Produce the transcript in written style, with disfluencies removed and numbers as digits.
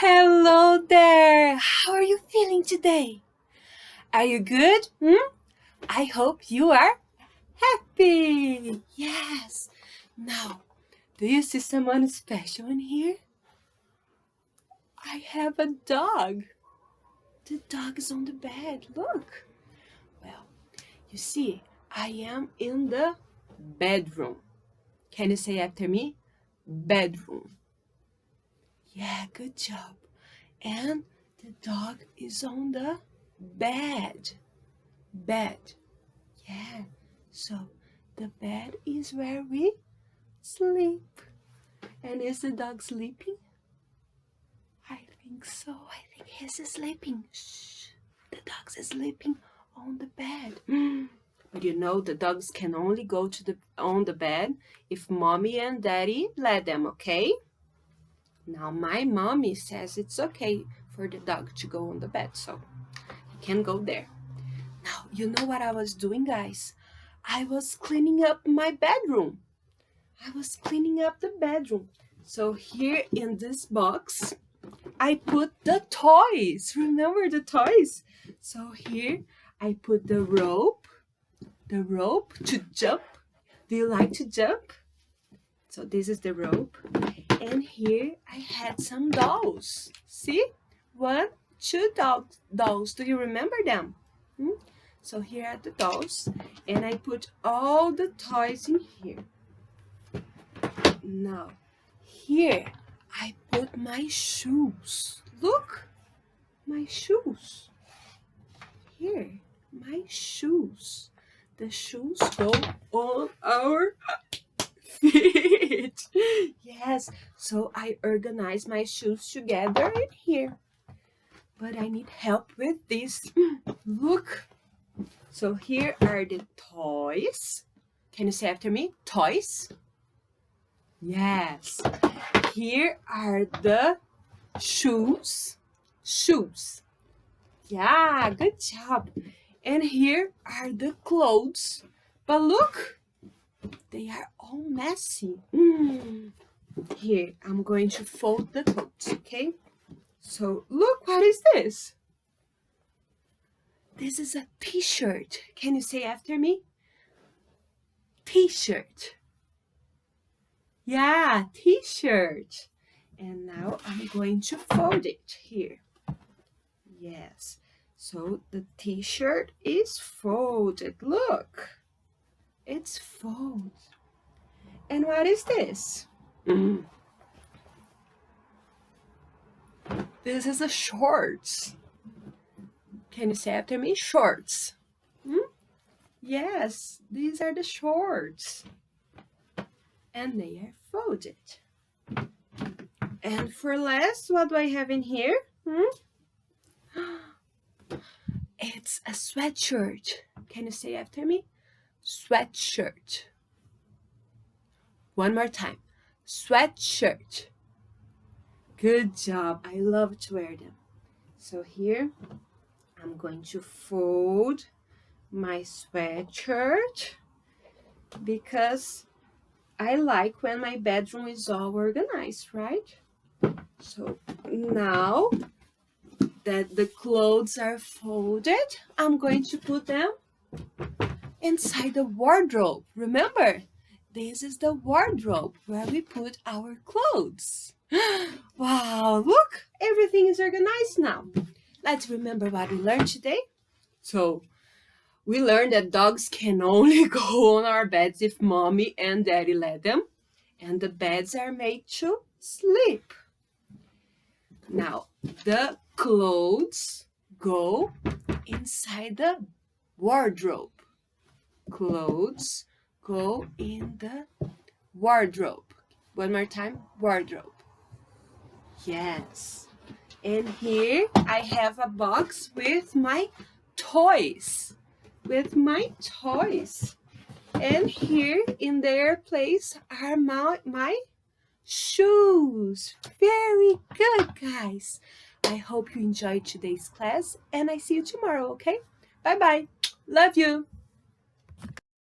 Hello there! How are you feeling today? Are you good? I hope you are happy! Yes! Now, do you see someone special in here? I have a dog. The dog is on the bed. Look! Well, you see, I am in the bedroom. Can you say after me? Bedroom. Yeah, good job. And the dog is on the bed. Bed. Yeah. So the bed is where we sleep. And is the dog sleeping? I think so. I think he's sleeping. Shh. The dog is sleeping on the bed. But you know, the dogs can only go on the bed if mommy and daddy let them, okay? Now, my mommy says it's okay for the dog to go on the bed, so he can go there. Now, you know what I was doing, guys? I was cleaning up my bedroom. I was cleaning up the bedroom. So here in this box, I put the toys. Remember the toys? So here I put the rope to jump. Do you like to jump? So this is the rope. And here I had some dolls. See? 1, 2 dolls. Do you remember them? So here are the dolls. And I put all the toys in here. Now, here I put my shoes. Look, my shoes. Here, my shoes. The shoes go on our feet. Yes, so I organize my shoes together in here. But I need help with this. Look. So here are the toys. Can you say after me? Toys. Yes. Here are the shoes. Shoes. Yeah, good job. And here are the clothes. But look, they are all messy. Here, I'm going to fold the clothes, okay? So look, what is this? This is a t-shirt. Can you say after me? T-shirt. Yeah, t-shirt. And now I'm going to fold it here. Yes. So the t-shirt is folded. Look. It's folded. And what is this? This is a shorts. Can you say after me? Shorts. Yes, these are the shorts. And they are folded. And for last, what do I have in here? It's a sweatshirt. Can you say after me? Sweatshirt. One more time. Sweatshirt. Good job. I love to wear them. So here, I'm going to fold my sweatshirt because I like when my bedroom is all organized, right? So now that the clothes are folded, I'm going to put them inside the wardrobe. Remember, this is the wardrobe where we put our clothes. Wow, look, everything is organized now. Let's remember what we learned today. So, we learned that dogs can only go on our beds if mommy and daddy let them. And the beds are made to sleep. Now, the clothes go inside the wardrobe. Clothes go in the wardrobe. One more time, wardrobe. Yes. And here I have a box with my toys. And here in their place are my shoes. Very good, guys. I hope you enjoyed today's class and I see you tomorrow, okay? Bye-bye. Love you.